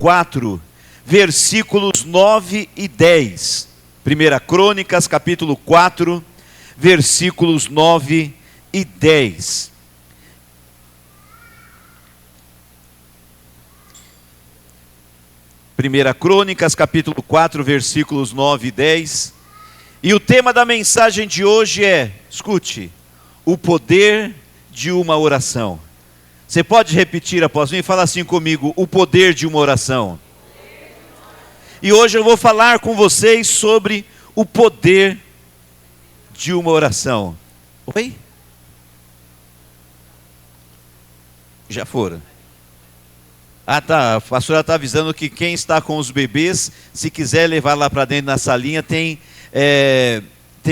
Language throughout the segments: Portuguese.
4, versículos 9 e 10. 1 Crônicas, capítulo 4, versículos 9 e 10. Primeira Crônicas, capítulo 4, versículos 9 e 10. E o tema da mensagem de hoje é, escute, o poder de uma oração. Você pode repetir após mim e falar assim comigo, o poder de uma oração. E hoje eu vou falar com vocês sobre o poder de uma oração. Oi? Já foram? Ah, tá. A pastora está avisando que quem está com os bebês, se quiser levar lá para dentro na salinha, tem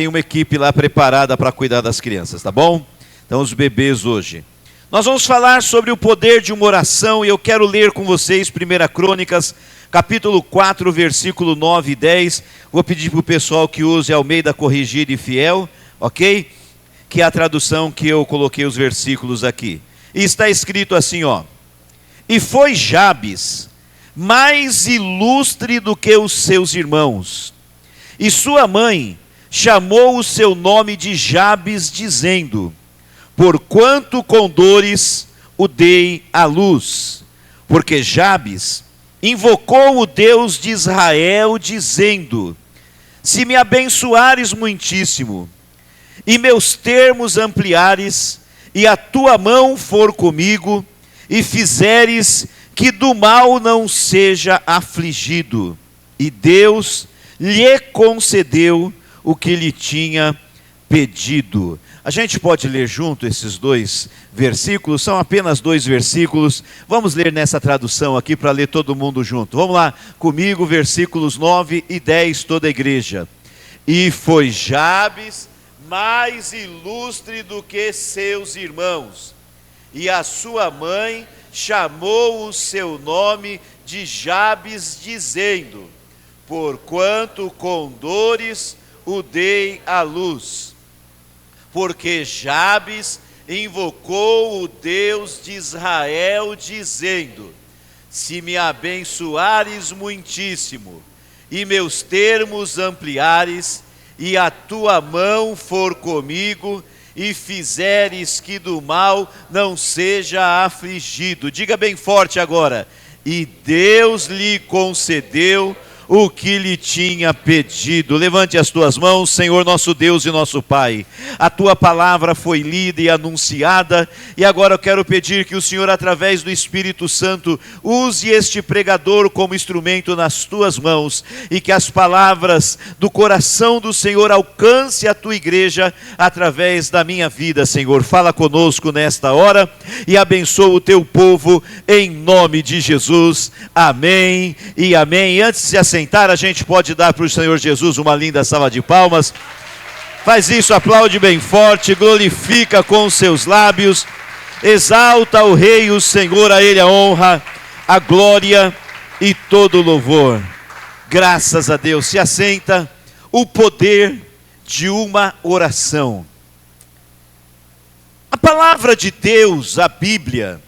uma equipe lá preparada para cuidar das crianças, tá bom? Então, os bebês hoje. Nós vamos falar sobre o poder de uma oração e eu quero ler com vocês 1 Crônicas, capítulo 4, versículo 9 e 10. Vou pedir para o pessoal que use Almeida Corrigida e Fiel, ok? Que é a tradução que eu coloquei os versículos aqui. E está escrito assim, ó. E foi Jabes mais ilustre do que os seus irmãos. E sua mãe chamou o seu nome de Jabes, dizendo, porquanto com dores o dei à luz. Porque Jabes invocou o Deus de Israel, dizendo, se me abençoares muitíssimo, e meus termos ampliares, e a tua mão for comigo, e fizeres que do mal não seja afligido. E Deus lhe concedeu o que lhe tinha pedido. A gente pode ler junto esses dois versículos, são apenas dois versículos. Vamos ler nessa tradução aqui para ler todo mundo junto. Vamos lá comigo, versículos 9 e 10, toda a igreja. E foi Jabes mais ilustre do que seus irmãos, e a sua mãe chamou o seu nome de Jabes, dizendo, porquanto com dores o dei à luz. Porque Jabes invocou o Deus de Israel, dizendo, se me abençoares muitíssimo, e meus termos ampliares, e a tua mão for comigo, e fizeres que do mal não seja afligido. Diga bem forte agora. E Deus lhe concedeu o que lhe tinha pedido. Levante as tuas mãos, Senhor nosso Deus e nosso Pai. A tua palavra foi lida e anunciada, e agora eu quero pedir que o Senhor, através do Espírito Santo, use este pregador como instrumento nas tuas mãos, e que as palavras do coração do Senhor alcance a tua igreja através da minha vida, Senhor. Fala conosco nesta hora e abençoa o teu povo em nome de Jesus. Amém e amém. E antes de se assentar, a gente pode dar para o Senhor Jesus uma linda salva de palmas. Faz isso, aplaude bem forte, glorifica com os seus lábios, exalta o Rei, o Senhor, a Ele a honra, a glória e todo o louvor. Graças a Deus. Se assenta. O poder de uma oração. A palavra de Deus, a Bíblia,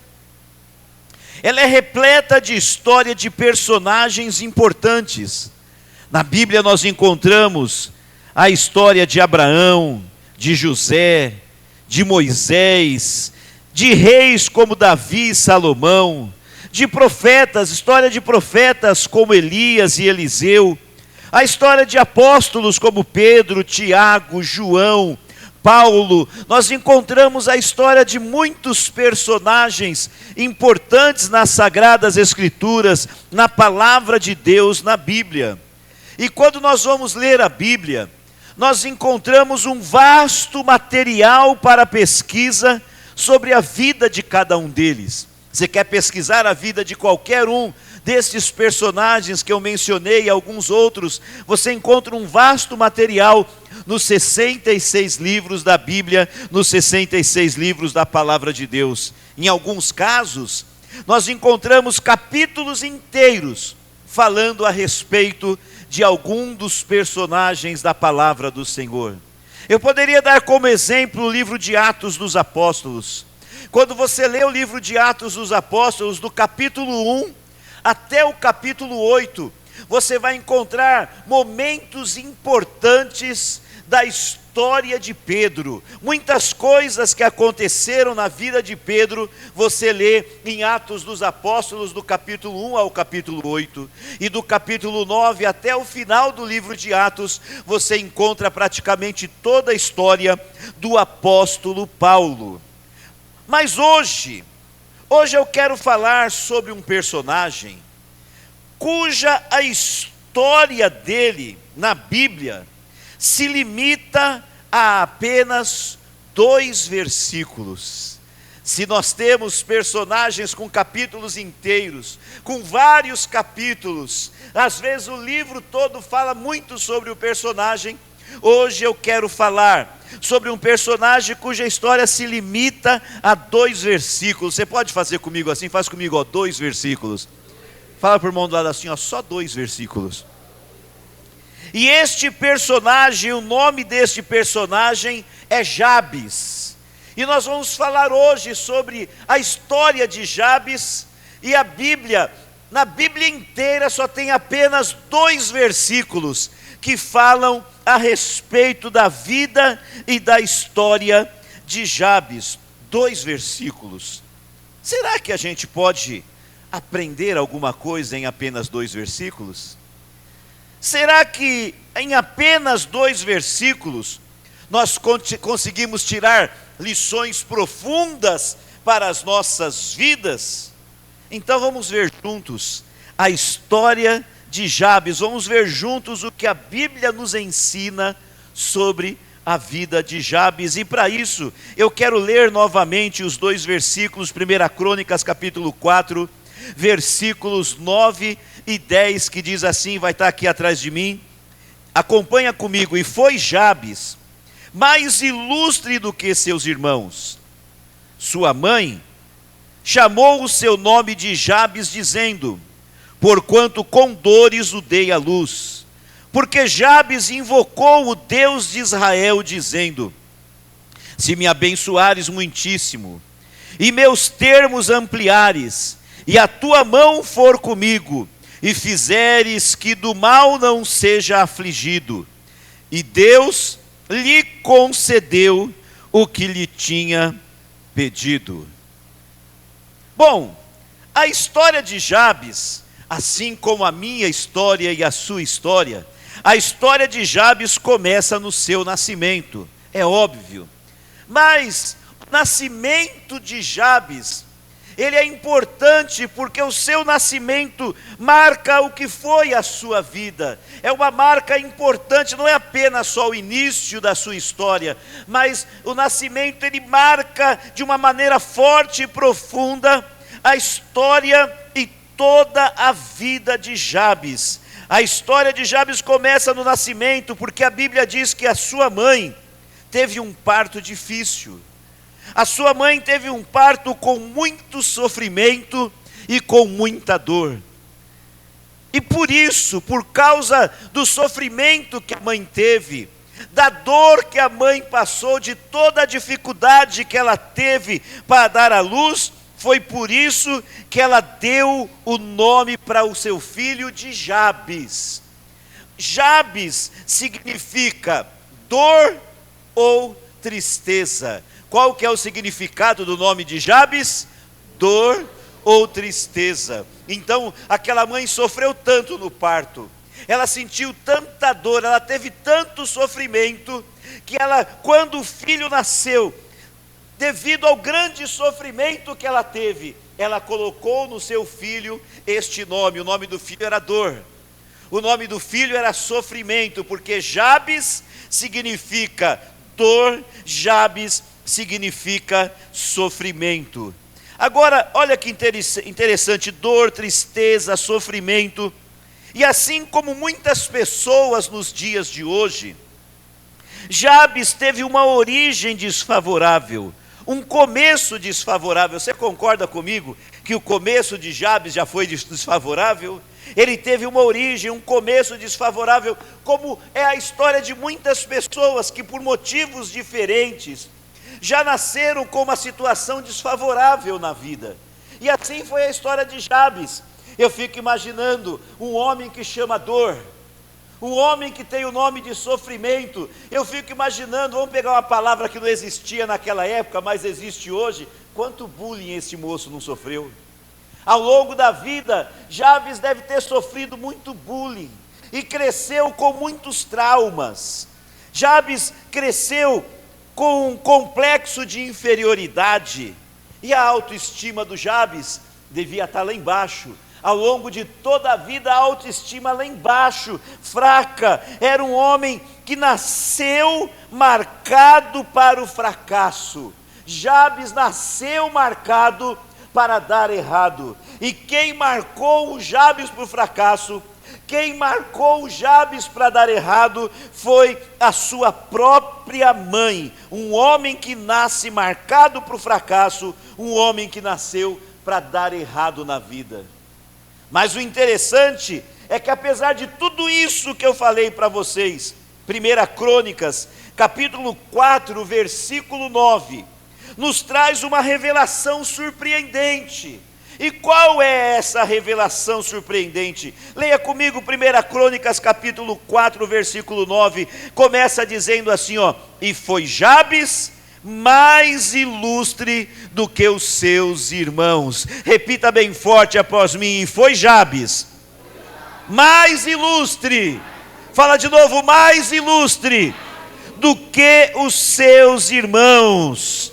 ela é repleta de história de personagens importantes. Na Bíblia nós encontramos a história de Abraão, de José, de Moisés, de reis como Davi e Salomão, de profetas, história de profetas como Elias e Eliseu, a história de apóstolos como Pedro, Tiago, João, Paulo. Nós encontramos a história de muitos personagens importantes nas Sagradas Escrituras, na palavra de Deus, na Bíblia. E quando nós vamos ler a Bíblia, nós encontramos um vasto material para pesquisa sobre a vida de cada um deles. Você quer pesquisar a vida de qualquer um desses personagens que eu mencionei e alguns outros, você encontra um vasto material nos 66 livros da Bíblia, nos 66 livros da Palavra de Deus. Em alguns casos, nós encontramos capítulos inteiros falando a respeito de algum dos personagens da Palavra do Senhor. Eu poderia dar como exemplo o livro de Atos dos Apóstolos. Quando você lê o livro de Atos dos Apóstolos, do capítulo 1 até o capítulo 8, você vai encontrar momentos importantes da história de Pedro. Muitas coisas que aconteceram na vida de Pedro, você lê em Atos dos Apóstolos, do capítulo 1 ao capítulo 8. E do capítulo 9 até o final do livro de Atos, você encontra praticamente toda a história do apóstolo Paulo. Mas hoje eu quero falar sobre um personagem cuja a história dele na Bíblia se limita a apenas 2 versículos. Se nós temos personagens com capítulos inteiros, com vários capítulos, às vezes o livro todo fala muito sobre o personagem. Hoje eu quero falar sobre um personagem cuja história se limita a 2 versículos. Você pode fazer comigo assim? Faz comigo, ó, 2 versículos. Fala para o irmão do lado assim, ó, só 2 versículos. E este personagem, o nome deste personagem é Jabes. E nós vamos falar hoje sobre a história de Jabes. E a Bíblia, na Bíblia inteira só tem apenas 2 versículos que falam a respeito da vida e da história de Jabes. 2 versículos. Será que a gente pode aprender alguma coisa em apenas 2 versículos? Será que em apenas 2 versículos nós conseguimos tirar lições profundas para as nossas vidas? Então vamos ver juntos a história de Jabes, vamos ver juntos o que a Bíblia nos ensina sobre a vida de Jabes. E para isso eu quero ler novamente os 2 versículos, 1 Crônicas capítulo 4, versículos 9 e 10, que diz assim, vai estar aqui atrás de mim, acompanha comigo. E foi Jabes mais ilustre do que seus irmãos. Sua mãe chamou o seu nome de Jabes, dizendo: porquanto com dores o dei à luz. Porque Jabes invocou o Deus de Israel, dizendo: se me abençoares muitíssimo, e meus termos ampliares, e a tua mão for comigo, e fizeres que do mal não seja afligido. E Deus lhe concedeu o que lhe tinha pedido. Bom, a história de Jabes, assim como a minha história e a sua história, a história de Jabes começa no seu nascimento, é óbvio. Mas o nascimento de Jabes, ele é importante porque o seu nascimento marca o que foi a sua vida. É uma marca importante, não é apenas só o início da sua história, mas o nascimento ele marca de uma maneira forte e profunda a história e toda a vida de Jabes. A história de Jabes começa no nascimento, porque a Bíblia diz que a sua mãe teve um parto difícil. A sua mãe teve um parto com muito sofrimento e com muita dor. E por isso, por causa do sofrimento que a mãe teve, da dor que a mãe passou, de toda a dificuldade que ela teve para dar à luz, foi por isso que ela deu o nome para o seu filho de Jabes. Jabes significa dor ou tristeza. Qual que é o significado do nome de Jabes? Dor ou tristeza. Então, aquela mãe sofreu tanto no parto, ela sentiu tanta dor, ela teve tanto sofrimento, que ela, quando o filho nasceu, devido ao grande sofrimento que ela teve, ela colocou no seu filho este nome. O nome do filho era dor, o nome do filho era sofrimento, porque Jabes significa dor, Jabes significa sofrimento. Agora, olha que interessante, dor, tristeza, sofrimento. E assim como muitas pessoas nos dias de hoje, Jabes teve uma origem desfavorável, um começo desfavorável. Você concorda comigo que o começo de Jabes já foi desfavorável? Ele teve uma origem, um começo desfavorável, como é a história de muitas pessoas que por motivos diferentes já nasceram com uma situação desfavorável na vida. E assim foi a história de Jabes. Eu fico imaginando um homem que chama dor, um homem que tem o nome de sofrimento. Eu fico imaginando, vamos pegar uma palavra que não existia naquela época, mas existe hoje. Quanto bullying esse moço não sofreu? Ao longo da vida, Jabes deve ter sofrido muito bullying, e cresceu com muitos traumas. Jabes cresceu com um complexo de inferioridade, e a autoestima do Jabes devia estar lá embaixo. Ao longo de toda a vida, a autoestima lá embaixo, fraca. Era um homem que nasceu marcado para o fracasso. Jabes nasceu marcado para dar errado. E quem marcou o Jabes para o fracasso, quem marcou o Jabes para dar errado, foi a sua própria mãe. Um homem que nasce marcado para o fracasso, um homem que nasceu para dar errado na vida. Mas o interessante é que, apesar de tudo isso que eu falei para vocês, 1 Crônicas, capítulo 4, versículo 9, nos traz uma revelação surpreendente. E qual é essa revelação surpreendente? Leia comigo 1 Crônicas, capítulo 4, versículo 9, começa dizendo assim, ó: e foi Jabes mais ilustre do que os seus irmãos. Repita bem forte após mim: e foi Jabes mais ilustre. Fala de novo: mais ilustre do que os seus irmãos.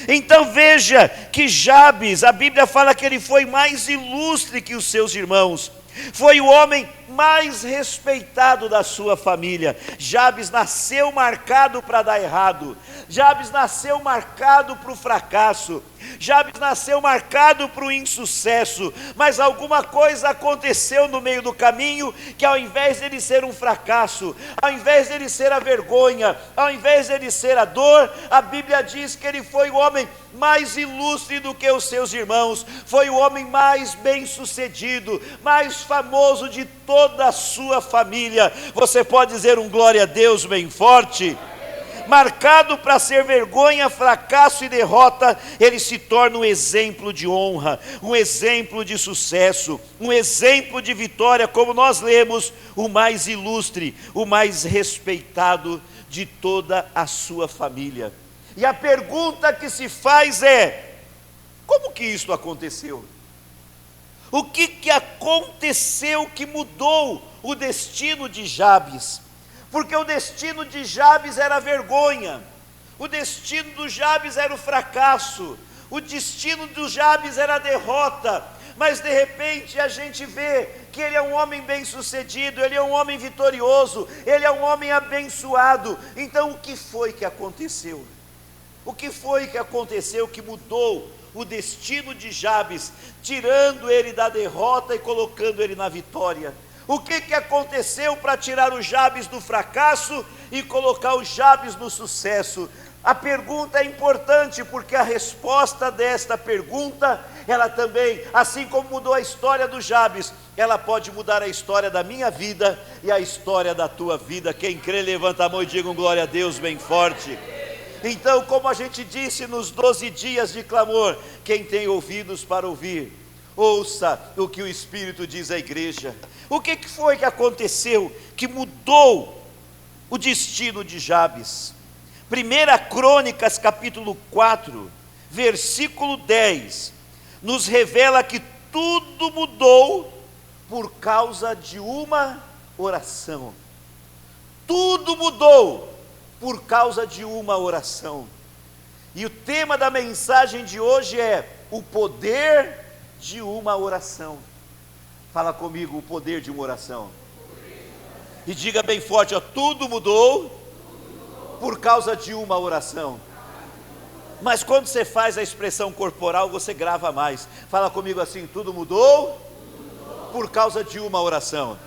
Então veja que Jabes, a Bíblia fala que ele foi mais ilustre que os seus irmãos. Foi o homem mais respeitado da sua família. Jabes nasceu marcado para dar errado. Jabes nasceu marcado para o fracasso. Jabes nasceu marcado para o insucesso. Mas alguma coisa aconteceu no meio do caminho, que ao invés dele ser um fracasso, ao invés dele ser a vergonha, ao invés dele ser a dor, a Bíblia diz que ele foi o homem mais ilustre do que os seus irmãos. Foi o homem mais bem sucedido, mais famoso de toda a sua família. Você pode dizer um glória a Deus bem forte? Marcado para ser vergonha, fracasso e derrota, ele se torna um exemplo de honra, um exemplo de sucesso, um exemplo de vitória, como nós lemos, o mais ilustre, o mais respeitado de toda a sua família. E a pergunta que se faz é: como que isso aconteceu? O que aconteceu que mudou o destino de Jabes? Porque o destino de Jabes era a vergonha, o destino do Jabes era o fracasso, o destino do Jabes era a derrota. Mas de repente a gente vê que ele é um homem bem sucedido, ele é um homem vitorioso, ele é um homem abençoado. Então o que foi que aconteceu? O que foi que aconteceu que mudou o destino de Jabes, tirando ele da derrota e colocando ele na vitória? O que aconteceu para tirar o Jabes do fracasso e colocar o Jabes no sucesso? A pergunta é importante, porque a resposta desta pergunta, ela também, assim como mudou a história do Jabes, ela pode mudar a história da minha vida e a história da tua vida. Quem crê, levanta a mão e diga um glória a Deus bem forte. Então, como a gente disse nos 12 dias de clamor, quem tem ouvidos para ouvir, ouça o que o Espírito diz à igreja. O que foi que aconteceu que mudou o destino de Jabes? 1 Crônicas capítulo 4, versículo 10, nos revela que tudo mudou por causa de uma oração. Tudo mudou por causa de uma oração. E o tema da mensagem de hoje é o poder de uma oração. Fala comigo: o poder de uma oração. E diga bem forte, ó: tudo mudou por causa de uma oração. Mas quando você faz a expressão corporal, você grava mais. Fala comigo assim: tudo mudou por causa de uma oração.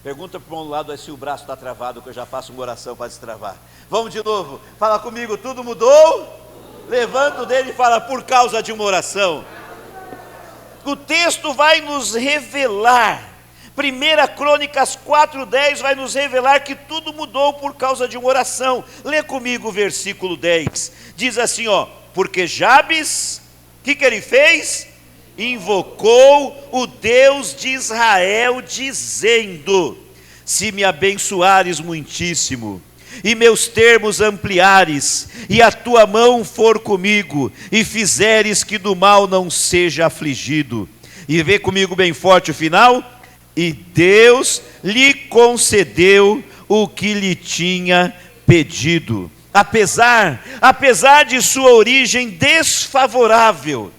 Pergunta para o lado se o braço está travado, que eu já faço uma oração para destravar. Vamos de novo, fala comigo: tudo mudou. Levanta o dedo e fala: por causa de uma oração. O texto vai nos revelar, 1 Crônicas 4:10 vai nos revelar que tudo mudou por causa de uma oração. Lê comigo o versículo 10, diz assim, ó: porque Jabes, o que ele fez? invocou o Deus de Israel, dizendo: se me abençoares muitíssimo, e meus termos ampliares, e a tua mão for comigo, e fizeres que do mal não seja afligido. E vê comigo bem forte o final: e Deus lhe concedeu o que lhe tinha pedido. Apesar de sua origem desfavorável,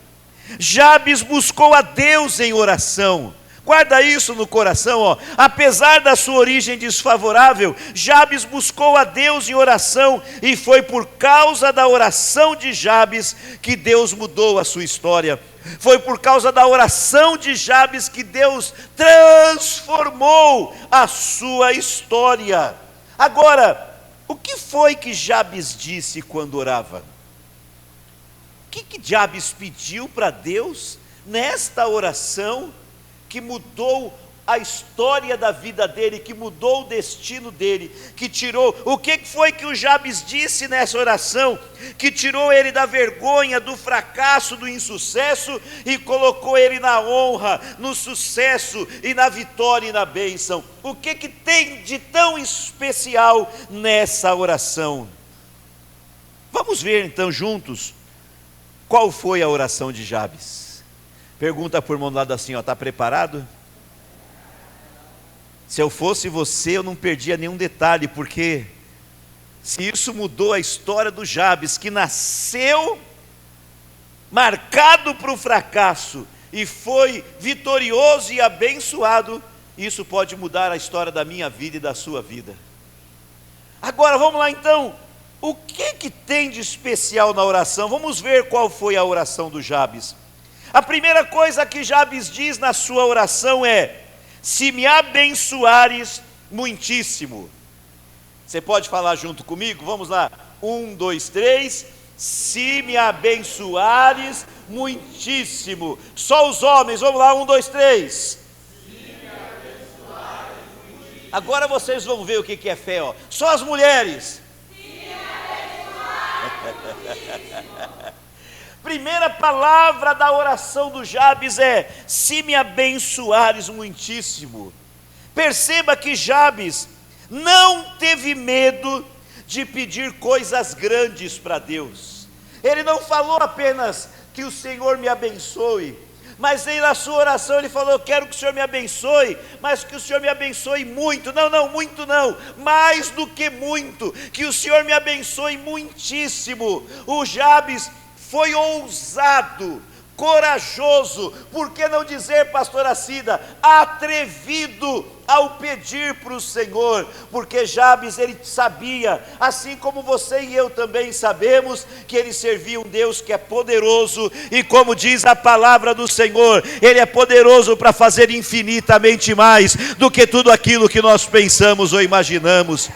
Jabes buscou a Deus em oração. Guarda isso no coração, ó. Apesar da sua origem desfavorável, Jabes buscou a Deus em oração, e foi por causa da oração de Jabes que Deus mudou a sua história. Foi por causa da oração de Jabes que Deus transformou a sua história. Agora, o que foi que Jabes disse quando orava? O que Jabes pediu para Deus nesta oração que mudou a história da vida dele, que mudou o destino dele, que tirou... O que foi que o Jabes disse nessa oração, que tirou ele da vergonha, do fracasso, do insucesso, e colocou ele na honra, no sucesso, e na vitória e na bênção? O que tem de tão especial nessa oração? Vamos ver então juntos qual foi a oração de Jabes. Pergunta por irmão do lado assim, está preparado? Se eu fosse você, eu não perdia nenhum detalhe, porque se isso mudou a história do Jabes, que nasceu marcado para o fracasso e foi vitorioso e abençoado, isso pode mudar a história da minha vida e da sua vida. Agora vamos lá então, o que tem de especial na oração? Vamos ver qual foi a oração do Jabes. A primeira coisa que Jabes diz na sua oração é: se me abençoares muitíssimo. Você pode falar junto comigo? Vamos lá, 1, 2, 3. Se me abençoares muitíssimo. Só os homens, vamos lá, 1, 2, 3. Se me abençoares muitíssimo. Agora vocês vão ver o que é fé, ó. Só as mulheres. Se me abençoares. Primeira palavra da oração do Jabes é: se me abençoares muitíssimo. Perceba que Jabes não teve medo de pedir coisas grandes para Deus. Ele não falou apenas que o Senhor me abençoe, mas aí na sua oração ele falou: eu quero que o Senhor me abençoe, mas que o Senhor me abençoe muito. Não, muito não, mais do que muito, que o Senhor me abençoe muitíssimo. O Jabes foi ousado, corajoso, por que não dizer, pastora Cida, atrevido ao pedir para o Senhor, porque Jabes, ele sabia, assim como você e eu também sabemos, que ele servia um Deus que é poderoso, e como diz a palavra do Senhor, ele é poderoso para fazer infinitamente mais do que tudo aquilo que nós pensamos ou imaginamos.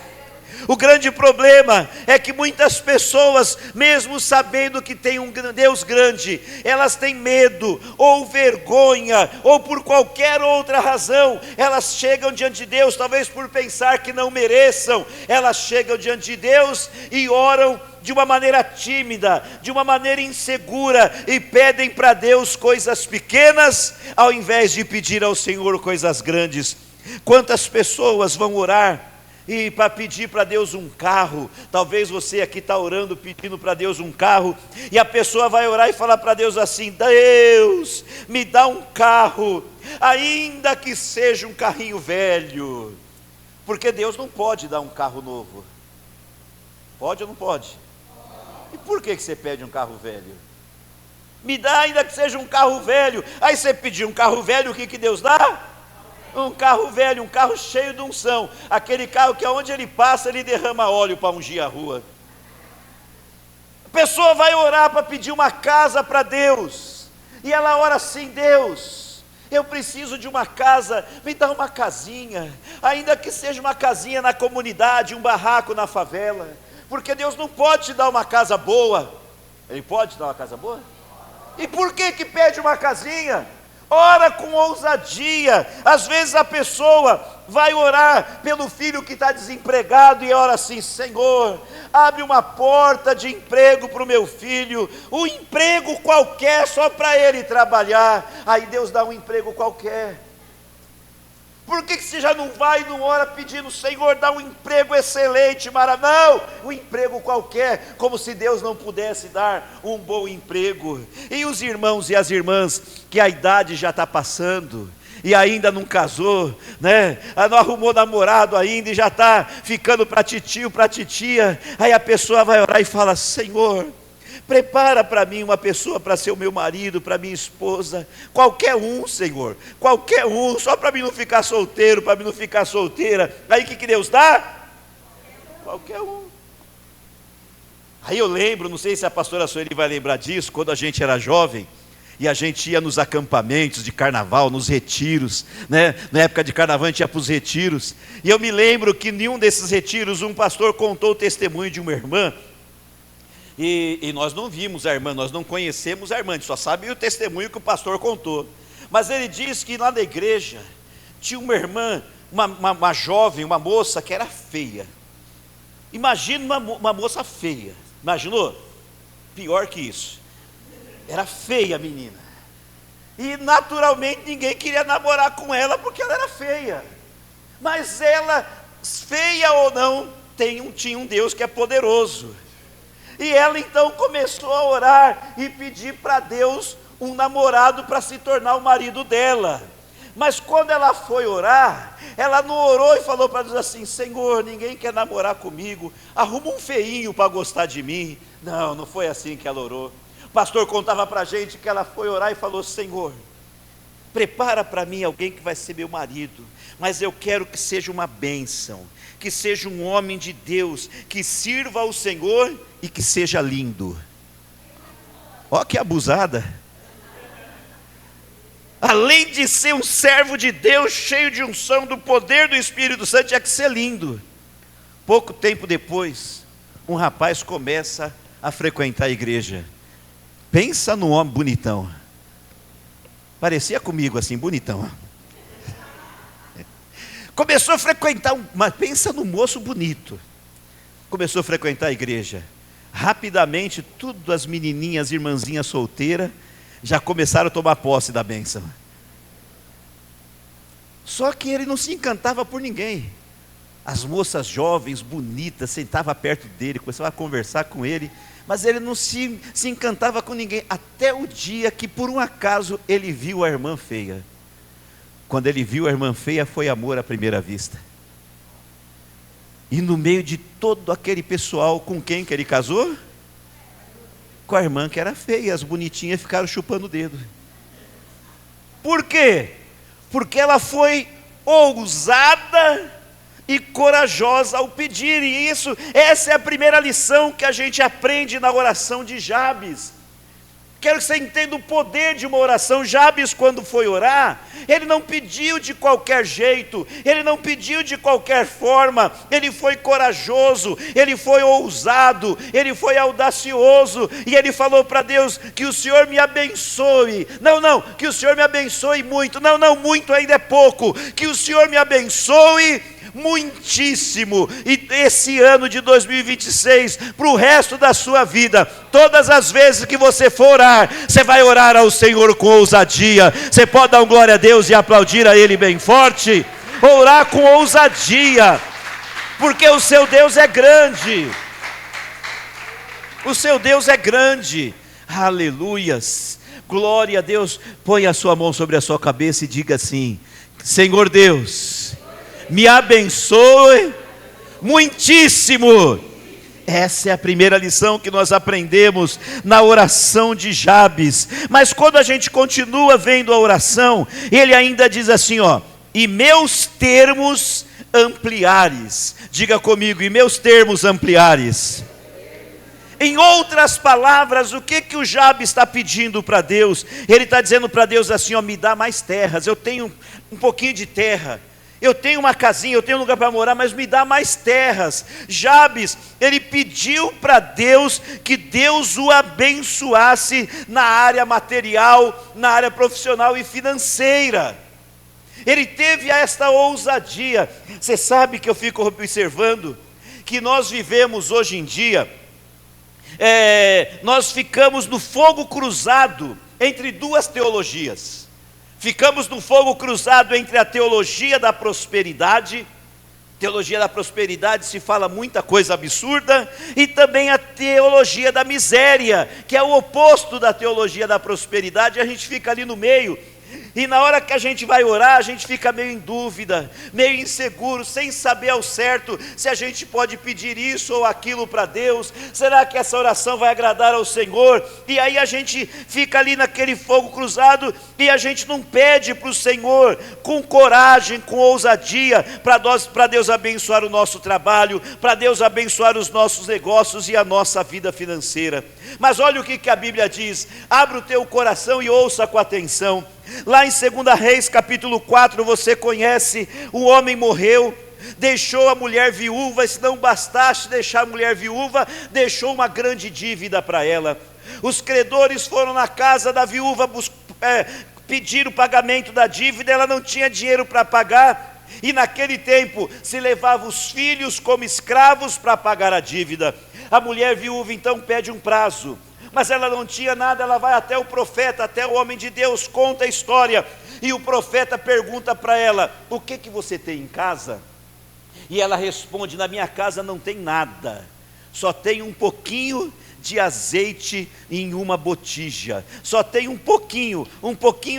O grande problema é que muitas pessoas, mesmo sabendo que tem um Deus grande, elas têm medo, ou vergonha, ou por qualquer outra razão, elas chegam diante de Deus, talvez por pensar que não mereçam, elas chegam diante de Deus e oram de uma maneira tímida, de uma maneira insegura, e pedem para Deus coisas pequenas, ao invés de pedir ao Senhor coisas grandes. Quantas pessoas vão orar e para pedir para Deus um carro? Talvez você aqui está orando, pedindo para Deus um carro, e a pessoa vai orar e falar para Deus assim: Deus, me dá um carro, ainda que seja um carrinho velho. Porque Deus não pode dar um carro novo. Pode ou não pode? E por que você pede um carro velho? Me dá ainda que seja um carro velho. Aí você pediu um carro velho, o que Deus dá? Um carro velho, um carro cheio de unção, aquele carro que aonde ele passa, ele derrama óleo para ungir a rua. A pessoa vai orar para pedir uma casa para Deus, e ela ora assim: Deus, eu preciso de uma casa, me dá uma casinha, ainda que seja uma casinha na comunidade, um barraco na favela, porque Deus não pode te dar uma casa boa. Ele pode te dar uma casa boa? E por que pede uma casinha? Ora com ousadia. Às vezes a pessoa vai orar pelo filho que está desempregado e ora assim: Senhor, abre uma porta de emprego para o meu filho, um emprego qualquer só para ele trabalhar. Aí Deus dá um emprego qualquer. Por que você já não vai e não ora pedindo: Senhor, dá um emprego excelente, não, um emprego qualquer, como se Deus não pudesse dar um bom emprego. E os irmãos e as irmãs que a idade já está passando e ainda não casou, né? Não arrumou namorado ainda e já está ficando para titio, para titia. Aí a pessoa vai orar e fala: Senhor, prepara para mim uma pessoa para ser o meu marido, para minha esposa, qualquer um, Senhor, qualquer um, só para mim não ficar solteiro, para mim não ficar solteira. Aí o que Deus dá? Qualquer um. Aí eu lembro, não sei se a pastora Sueli vai lembrar disso, quando a gente era jovem, e a gente ia nos acampamentos de carnaval, nos retiros, né? Na época de carnaval a gente ia para os retiros, e eu me lembro que em um desses retiros, um pastor contou o testemunho de uma irmã. E nós não vimos a irmã, nós não conhecemos a irmã, a gente só sabe o testemunho que o pastor contou. Mas ele disse que lá na igreja tinha uma irmã, uma jovem, uma moça que era feia. Imagina uma moça feia, imaginou? Pior que isso, era feia a menina. E naturalmente ninguém queria namorar com ela porque ela era feia. Mas ela, feia ou não, tinha um Deus que é poderoso. E ela então começou a orar e pedir para Deus um namorado para se tornar o marido dela. Mas quando ela foi orar, ela não orou e falou para Deus assim: Senhor, ninguém quer namorar comigo, arruma um feinho para gostar de mim. Não, não foi assim que ela orou. O pastor contava para a gente que ela foi orar e falou: Senhor, prepara para mim alguém que vai ser meu marido, mas eu quero que seja uma bênção, que seja um homem de Deus, que sirva ao Senhor e que seja lindo. Ó que abusada. Além de ser um servo de Deus, cheio de unção, do poder do Espírito Santo, tinha que ser lindo. Pouco tempo depois, um rapaz começa a frequentar a igreja. Pensa num homem bonitão. Parecia comigo assim, bonitão. Começou a frequentar, mas pensa no moço bonito. Começou a frequentar a igreja. Rapidamente, tudo as menininhas, irmãzinhas solteiras, já começaram a tomar posse da bênção. Só que ele não se encantava por ninguém. As moças jovens, bonitas, sentavam perto dele, começavam a conversar com ele, mas ele não se encantava com ninguém, até o dia que por um acaso ele viu a irmã feia. Quando ele viu a irmã feia, foi amor à primeira vista. E no meio de todo aquele pessoal, com quem que ele casou? Com a irmã que era feia. As bonitinhas ficaram chupando o dedo. Por quê? Porque ela foi ousada e corajosa ao pedir. E essa é a primeira lição que a gente aprende na oração de Jabes. Quero que você entenda o poder de uma oração. Jabes, quando foi orar, ele não pediu de qualquer jeito, ele não pediu de qualquer forma, ele foi corajoso, ele foi ousado, ele foi audacioso, e ele falou para Deus: que o Senhor me abençoe. Não, que o Senhor me abençoe muito. Não, muito ainda é pouco. Que o Senhor me abençoe muitíssimo. E esse ano de 2026, para o resto da sua vida, todas as vezes que você for orar, você vai orar ao Senhor com ousadia. Você pode dar um glória a Deus e aplaudir a Ele bem forte? Orar com ousadia, porque o seu Deus é grande. O seu Deus é grande. Aleluias, glória a Deus. Põe a sua mão sobre a sua cabeça e diga assim: Senhor Deus, me abençoe muitíssimo. Essa é a primeira lição que nós aprendemos na oração de Jabes. Mas quando a gente continua vendo a oração, ele ainda diz assim, ó: e meus termos ampliares. Diga comigo: e meus termos ampliares. Em outras palavras, o que o Jabes está pedindo para Deus? Ele está dizendo para Deus assim, ó: me dá mais terras, eu tenho um pouquinho de terra, Eu tenho uma casinha, eu tenho um lugar para morar, mas me dá mais terras. Jabes, ele pediu para Deus que Deus o abençoasse na área material, na área profissional e financeira. Ele teve esta ousadia. Você sabe que eu fico observando que nós vivemos hoje em dia, nós ficamos no fogo cruzado entre duas teologias. Ficamos no fogo cruzado entre a teologia da prosperidade. Teologia da prosperidade se fala muita coisa absurda, e também a teologia da miséria, que é o oposto da teologia da prosperidade. A gente fica ali no meio, e na hora que a gente vai orar, a gente fica meio em dúvida, meio inseguro, sem saber ao certo se a gente pode pedir isso ou aquilo para Deus. Será que essa oração vai agradar ao Senhor? E aí a gente fica ali naquele fogo cruzado, e a gente não pede para o Senhor com coragem, com ousadia, para Deus abençoar o nosso trabalho, para Deus abençoar os nossos negócios e a nossa vida financeira. Mas olha o que a Bíblia diz. Abra o teu coração e ouça com atenção. Lá em 2 Reis capítulo 4, você conhece, o homem morreu, deixou a mulher viúva, e se não bastasse deixar a mulher viúva, deixou uma grande dívida para ela. Os credores foram na casa da viúva pedir o pagamento da dívida, ela não tinha dinheiro para pagar, e naquele tempo se levava os filhos como escravos para pagar a dívida. A mulher viúva então pede um prazo, mas ela não tinha nada. Ela vai até o profeta, até o homem de Deus, conta a história, e o profeta pergunta para ela: o que você tem em casa? E ela responde: na minha casa não tem nada, só tem um pouquinho de azeite em uma botija, só tem um pouquinho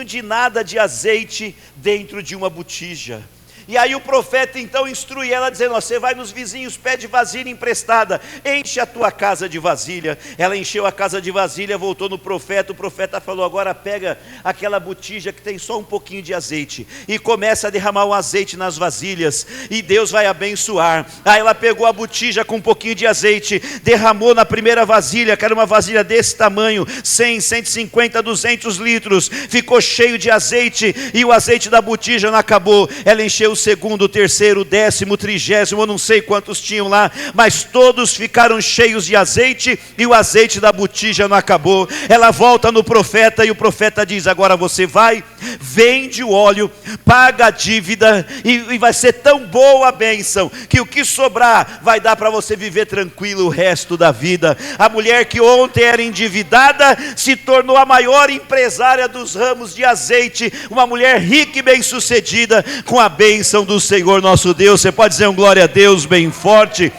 de nada de azeite dentro de uma botija. E aí o profeta então instrui ela, dizendo: você vai nos vizinhos, pede vasilha emprestada, enche a tua casa de vasilha. Ela encheu a casa de vasilha, voltou no profeta. O profeta falou: agora pega aquela botija que tem só um pouquinho de azeite, e começa a derramar o azeite nas vasilhas, e Deus vai abençoar. Aí ela pegou a botija com um pouquinho de azeite, derramou na primeira vasilha, que era uma vasilha desse tamanho, 100, 150, 200 litros, ficou cheio de azeite, e o azeite da botija não acabou. Ela encheu o segundo, o terceiro, o 10º, o 30º, eu não sei quantos tinham lá, mas todos ficaram cheios de azeite, e o azeite da botija não acabou. Ela volta no profeta, e o profeta diz: agora você vai, vende o óleo, paga a dívida, e vai ser tão boa a bênção, que o que sobrar vai dar para você viver tranquilo o resto da vida. A mulher que ontem era endividada, se tornou a maior empresária dos ramos de azeite, uma mulher rica e bem sucedida, com a bênção do Senhor nosso Deus. Você pode dizer um glória a Deus bem forte?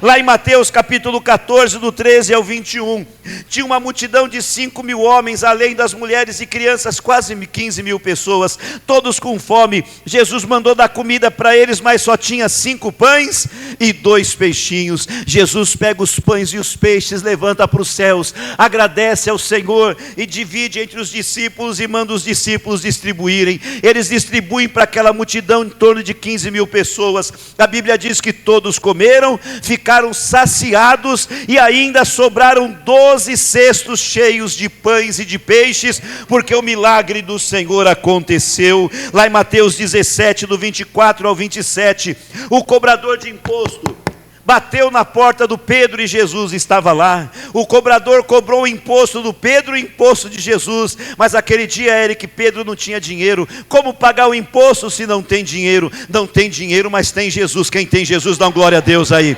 Lá em Mateus capítulo 14, do 13 ao 21, tinha uma multidão de 5.000 homens, além das mulheres e crianças, quase 15.000 pessoas, todos com fome. Jesus mandou dar comida para eles, mas só tinha 5 pães e 2 peixinhos. Jesus pega os pães e os peixes, levanta para os céus, agradece ao Senhor e divide entre os discípulos, e manda os discípulos distribuírem. Eles distribuem para aquela multidão, em torno de 15.000 pessoas. A Bíblia diz que todos comeram, ficaram saciados, e ainda sobraram 12 cestos cheios de pães e de peixes, porque o milagre do Senhor aconteceu. Lá em Mateus 17, do 24 ao 27, o cobrador de imposto bateu na porta do Pedro, e Jesus estava lá. O cobrador cobrou o imposto do Pedro e o imposto de Jesus, mas aquele dia era que Pedro não tinha dinheiro. Como pagar o imposto se não tem dinheiro? Não tem dinheiro, mas tem Jesus. Quem tem Jesus, dá uma glória a Deus aí.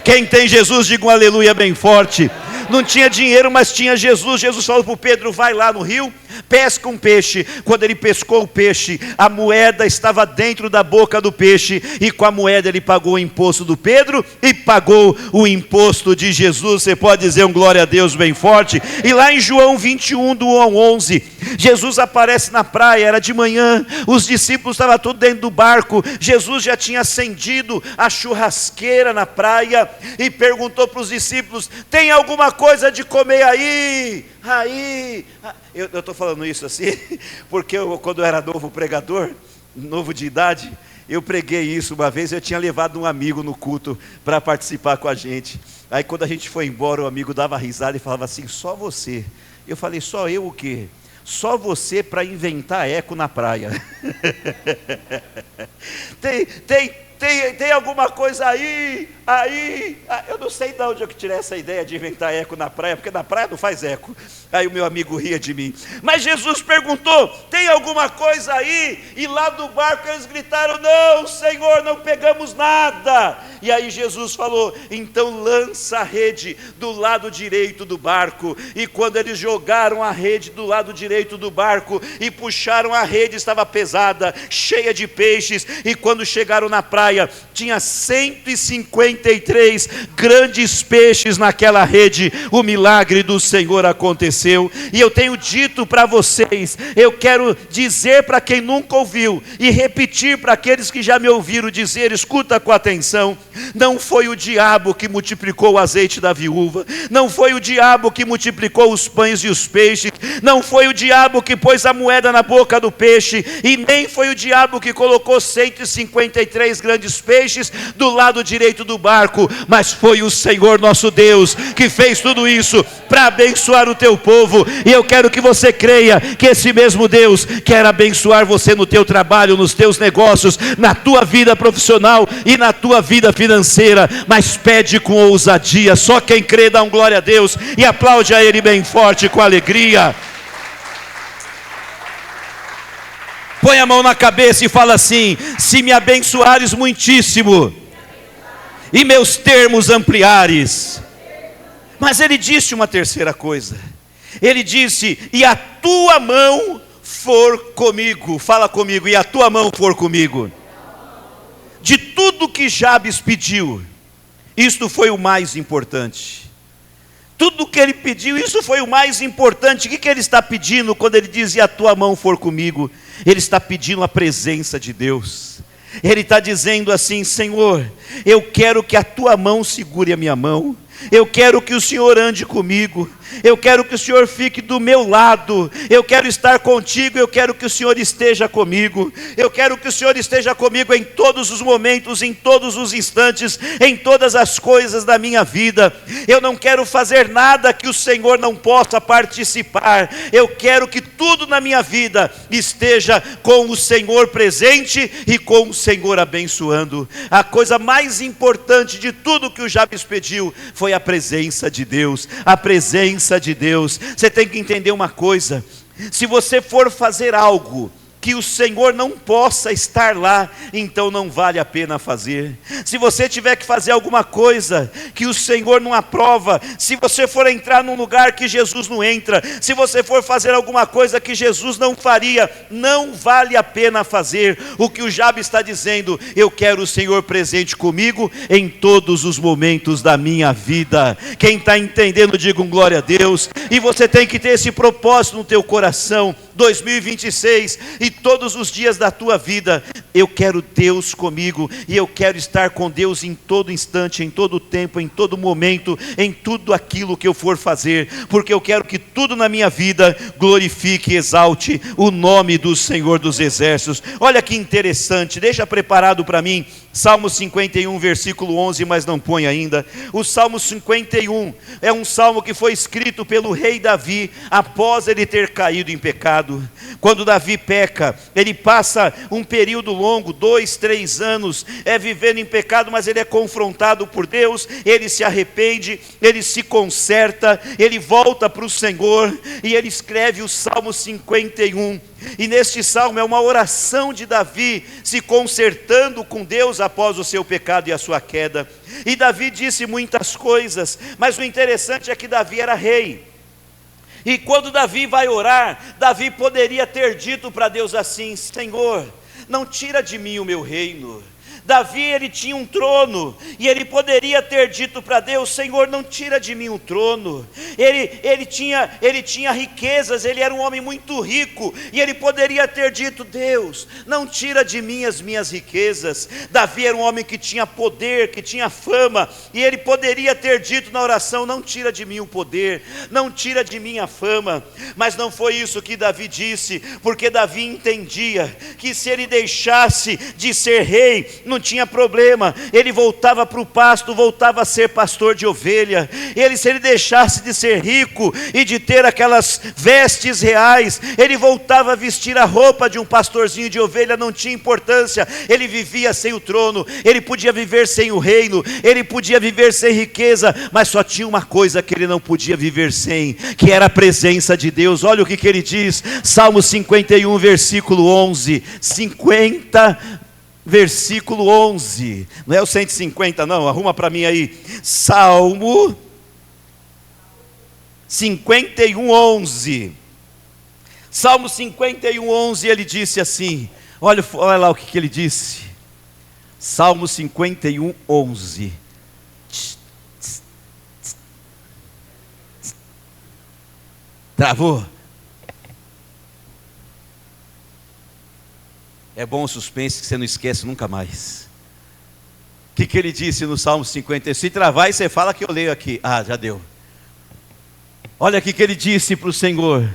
Quem tem Jesus, diga um aleluia bem forte. Não tinha dinheiro, mas tinha Jesus. Jesus falou para o Pedro: vai lá no rio, pesca um peixe. Quando ele pescou o peixe, a moeda estava dentro da boca do peixe, e com a moeda ele pagou o imposto do Pedro e pagou o imposto de Jesus. Você pode dizer um glória a Deus bem forte? E lá em João 21, do 1 ao 11, Jesus aparece na praia, era de manhã, os discípulos estavam todos dentro do barco. Jesus já tinha acendido a churrasqueira na praia e perguntou para os discípulos: tem alguma coisa de comer aí? Eu estou falando isso assim, porque quando eu era novo pregador, novo de idade, eu preguei isso uma vez. Eu tinha levado um amigo no culto para participar com a gente. Aí quando a gente foi embora, o amigo dava risada e falava assim: só você. Eu falei: só eu o quê? Só você para inventar eco na praia. Tem alguma coisa aí, eu não sei de onde eu tirei essa ideia de inventar eco na praia, porque na praia não faz eco. Aí o meu amigo ria de mim. Mas Jesus perguntou: tem alguma coisa aí? E lá do barco eles gritaram: não, Senhor, não pegamos nada. E aí Jesus falou: então lança a rede do lado direito do barco. E quando eles jogaram a rede do lado direito do barco e puxaram, a rede estava pesada, cheia de peixes. E quando chegaram na praia, tinha 153 grandes peixes naquela rede. O milagre do Senhor aconteceu. E eu tenho dito para vocês, eu quero dizer para quem nunca ouviu e repetir para aqueles que já me ouviram dizer, escuta com atenção: não foi o diabo que multiplicou o azeite da viúva, não foi o diabo que multiplicou os pães e os peixes, não foi o diabo que pôs a moeda na boca do peixe, e nem foi o diabo que colocou 153 grandes peixes do lado direito do barco, mas foi o Senhor nosso Deus que fez tudo isso para abençoar o teu povo. E eu quero que você creia que esse mesmo Deus quer abençoar você no teu trabalho, nos teus negócios, na tua vida profissional e na tua vida financeira. Mas pede com ousadia. Só quem crê dá glória a Deus e aplaude a Ele bem forte, com alegria. Põe a mão na cabeça e fala assim: se me abençoares muitíssimo e meus termos ampliares. Mas ele disse uma terceira coisa. Ele disse: e a tua mão for comigo. Fala comigo: e a tua mão for comigo. De tudo que Jabes pediu, isto foi o mais importante. Tudo que ele pediu, isso foi o mais importante. O que ele está pedindo quando ele diz: e a tua mão for comigo? Ele está pedindo a presença de Deus. Ele está dizendo assim: Senhor, eu quero que a tua mão segure a minha mão. Eu quero que o Senhor ande comigo. Eu quero que o Senhor fique do meu lado. Eu quero estar contigo. Eu quero que o Senhor esteja comigo. Eu quero que o Senhor esteja comigo em todos os momentos, em todos os instantes, em todas as coisas da minha vida. Eu não quero fazer nada que o Senhor não possa participar. Eu quero que tudo na minha vida esteja com o Senhor presente e com o Senhor abençoando. A coisa mais importante de tudo que o Jabes pediu foi a presença de Deus. A presença de Deus. Você tem que entender uma coisa: se você for fazer algo que o Senhor não possa estar lá, então não vale a pena fazer. Se você tiver que fazer alguma coisa que o Senhor não aprova, se você for entrar num lugar que Jesus não entra, se você for fazer alguma coisa que Jesus não faria, não vale a pena fazer. O que o Jabes está dizendo: eu quero o Senhor presente comigo em todos os momentos da minha vida. Quem está entendendo, diga um glória a Deus. E você tem que ter esse propósito no teu coração. 2026 e todos os dias da tua vida, eu quero Deus comigo, e eu quero estar com Deus em todo instante, em todo tempo, em todo momento, em tudo aquilo que eu for fazer, porque eu quero que tudo na minha vida glorifique e exalte o nome do Senhor dos Exércitos. Olha que interessante, deixa preparado para mim Salmo 51, versículo 11, mas não põe ainda. O Salmo 51 é um salmo que foi escrito pelo rei Davi, após ele ter caído em pecado. Quando Davi peca, ele passa um período longo, 2, 3 anos, vivendo em pecado, mas ele é confrontado por Deus, ele se arrepende, ele se conserta, ele volta para o Senhor, e ele escreve o Salmo 51. E neste salmo é uma oração de Davi, se consertando com Deus após o seu pecado e a sua queda. E Davi disse muitas coisas, mas o interessante é que Davi era rei. E quando Davi vai orar, Davi poderia ter dito para Deus assim: Senhor, não tira de mim o meu reino. Davi, ele tinha um trono, e ele poderia ter dito para Deus: Senhor, não tira de mim o trono. Ele tinha riquezas, ele era um homem muito rico, e ele poderia ter dito: Deus, não tira de mim as minhas riquezas. Davi era um homem que tinha poder, que tinha fama, e ele poderia ter dito na oração: não tira de mim o poder, não tira de mim a fama. Mas não foi isso que Davi disse, porque Davi entendia que se ele deixasse de ser rei, não tinha problema, ele voltava para o pasto, voltava a ser pastor de ovelha. Se ele deixasse de ser rico e de ter aquelas vestes reais, ele voltava a vestir a roupa de um pastorzinho de ovelha, não tinha importância. Ele vivia sem o trono, ele podia viver sem o reino, ele podia viver sem riqueza, mas só tinha uma coisa que ele não podia viver sem, que era a presença de Deus. Olha o que ele diz, Salmo 51, versículo 11, 50, versículo 11, não é o 150 não, arruma para mim aí, Salmo 51, 11, Salmo 51, 11, ele disse assim, olha lá o que ele disse, Salmo 51, 11, travou? É bom o suspense que você não esquece nunca mais. O que ele disse no Salmo 50? Se travar e você fala que eu leio aqui. Ah, já deu. Olha aqui que ele disse para o Senhor: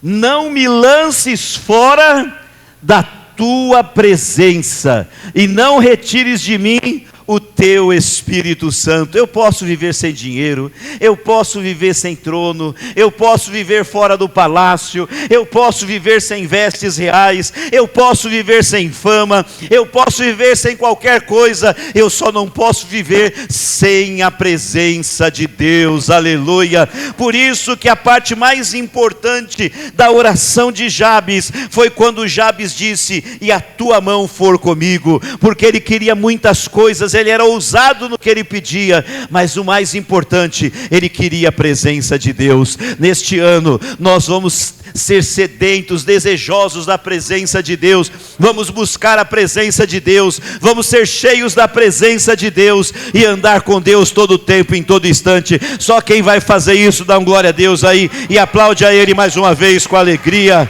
não me lances fora da tua presença, e não retires de mim o teu Espírito Santo. Eu posso viver sem dinheiro, eu posso viver sem trono, eu posso viver fora do palácio, eu posso viver sem vestes reais, eu posso viver sem fama, eu posso viver sem qualquer coisa, eu só não posso viver sem a presença de Deus. Aleluia. Por isso que a parte mais importante da oração de Jabes foi quando Jabes disse: e a tua mão for comigo, porque ele queria muitas coisas, ele era ousado no que ele pedia, mas o mais importante, ele queria a presença de Deus. Neste ano, nós vamos ser sedentos, desejosos da presença de Deus, vamos buscar a presença de Deus, vamos ser cheios da presença de Deus, e andar com Deus todo o tempo, em todo instante. Só quem vai fazer isso, dá um glória a Deus aí, e aplaude a Ele mais uma vez com alegria.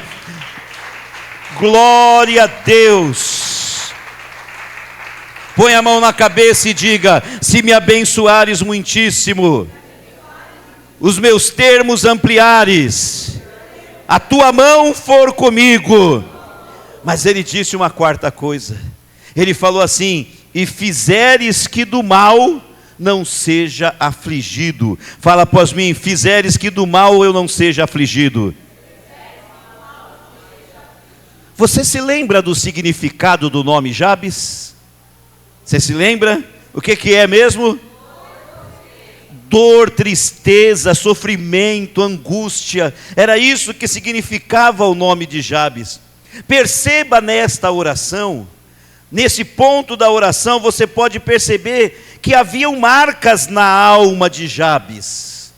Glória a Deus. Põe a mão na cabeça e diga: se me abençoares muitíssimo, os meus termos ampliares, a tua mão for comigo. Mas ele disse uma quarta coisa, ele falou assim: e fizeres que do mal não seja afligido. Fala após mim: fizeres que do mal eu não seja afligido. Você se lembra do significado do nome Jabes? Você se lembra? O que é mesmo? Dor, tristeza, sofrimento, angústia. Era isso que significava o nome de Jabes. Perceba nesta oração, nesse ponto da oração, você pode perceber que haviam marcas na alma de Jabes.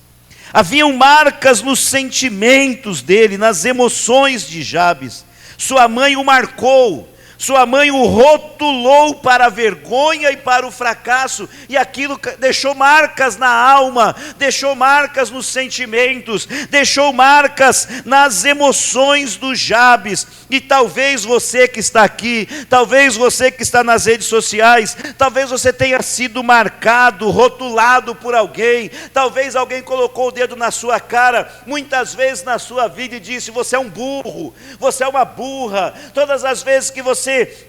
Haviam marcas nos sentimentos dele, nas emoções de Jabes. Sua mãe o marcou, sua mãe o rotulou para a vergonha e para o fracasso, e aquilo deixou marcas na alma, deixou marcas nos sentimentos, deixou marcas nas emoções do Jabes. E talvez você que está aqui, talvez você que está nas redes sociais, talvez você tenha sido marcado, rotulado por alguém, talvez alguém colocou o dedo na sua cara, muitas vezes na sua vida, e disse: você é um burro, você é uma burra. Todas as vezes que você,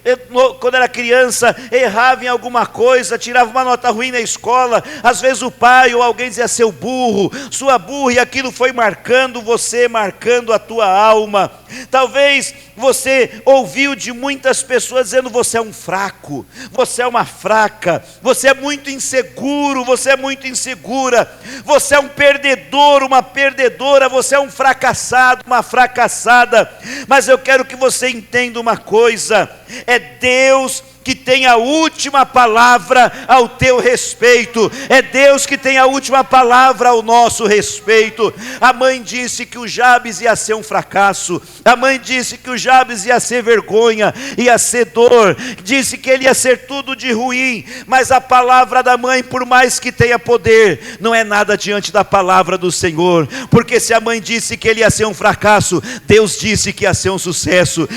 quando era criança, errava em alguma coisa, tirava uma nota ruim na escola, às vezes o pai ou alguém dizia: seu burro, sua burra, e aquilo foi marcando você, marcando a tua alma. Talvez você ouviu de muitas pessoas dizendo: você é um fraco, você é uma fraca, você é muito inseguro, você é muito insegura, você é um perdedor, uma perdedora, você é um fracassado, uma fracassada. Mas eu quero que você entenda uma coisa: é Deus que tem a última palavra ao teu respeito, é Deus que tem a última palavra ao nosso respeito. A mãe disse que o Jabes ia ser um fracasso, a mãe disse que o Jabes ia ser vergonha, ia ser dor, disse que ele ia ser tudo de ruim, mas a palavra da mãe, por mais que tenha poder, não é nada diante da palavra do Senhor. Porque se a mãe disse que ele ia ser um fracasso, Deus disse que ia ser um sucesso.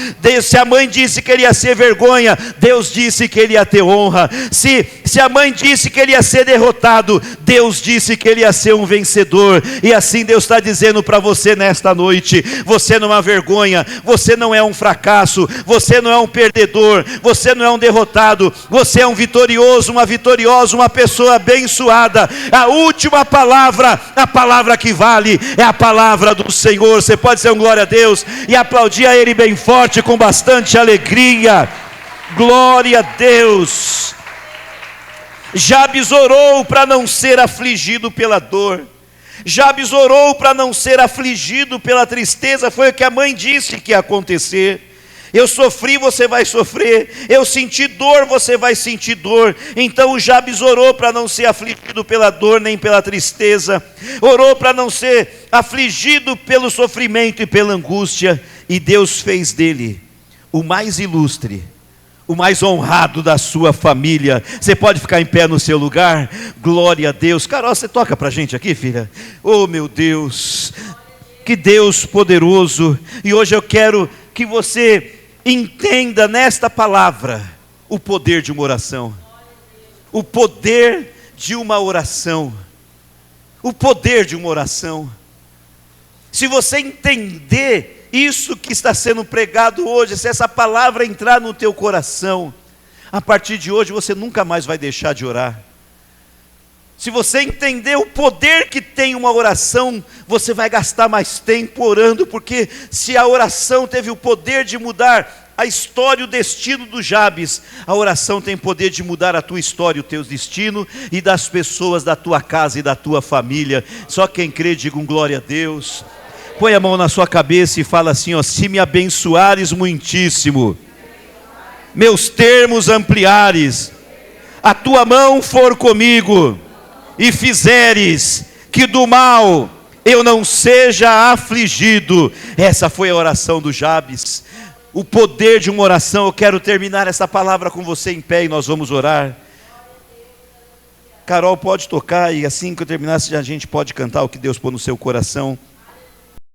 Se a mãe disse que ele ia ser vergonha, Deus disse que ele ia ter honra. Se a mãe disse que ele ia ser derrotado, Deus disse que ele ia ser um vencedor. E assim Deus está dizendo para você nesta noite: você não é uma vergonha, você não é um fracasso, você não é um perdedor, você não é um derrotado, você é um vitorioso, uma vitoriosa, uma pessoa abençoada. A última palavra, a palavra que vale, é a palavra do Senhor. Você pode dizer um glória a Deus e aplaudir a Ele bem forte, com bastante alegria. Glória a Deus. Jabes orou para não ser afligido pela dor. Jabes orou para não ser afligido pela tristeza. Foi o que a mãe disse que ia acontecer. Eu sofri, você vai sofrer. Eu senti dor, você vai sentir dor. Então o Jabes orou para não ser afligido pela dor nem pela tristeza. Orou para não ser afligido pelo sofrimento e pela angústia. E Deus fez dele o mais ilustre, o mais honrado da sua família. Você pode ficar em pé no seu lugar? Glória a Deus. Carol, você toca para a gente aqui, filha? Oh meu Deus, que Deus poderoso. E hoje eu quero que você entenda nesta palavra o poder de uma oração. O poder de uma oração. O poder de uma oração. Se você entender isso que está sendo pregado hoje, se essa palavra entrar no teu coração, a partir de hoje você nunca mais vai deixar de orar. Se você entender o poder que tem uma oração, você vai gastar mais tempo orando, porque se a oração teve o poder de mudar a história, o destino do Jabes, a oração tem poder de mudar a tua história, o teu destino e das pessoas da tua casa e da tua família. Só quem crê, diga um glória a Deus. Põe a mão na sua cabeça e fala assim, ó: se me abençoares muitíssimo, meus termos ampliares, a tua mão for comigo, e fizeres que do mal eu não seja afligido. Essa foi a oração do Jabes. O poder de uma oração. Eu quero terminar essa palavra com você em pé e nós vamos orar. Carol, pode tocar, e assim que eu terminar, a gente pode cantar o que Deus pôs no seu coração.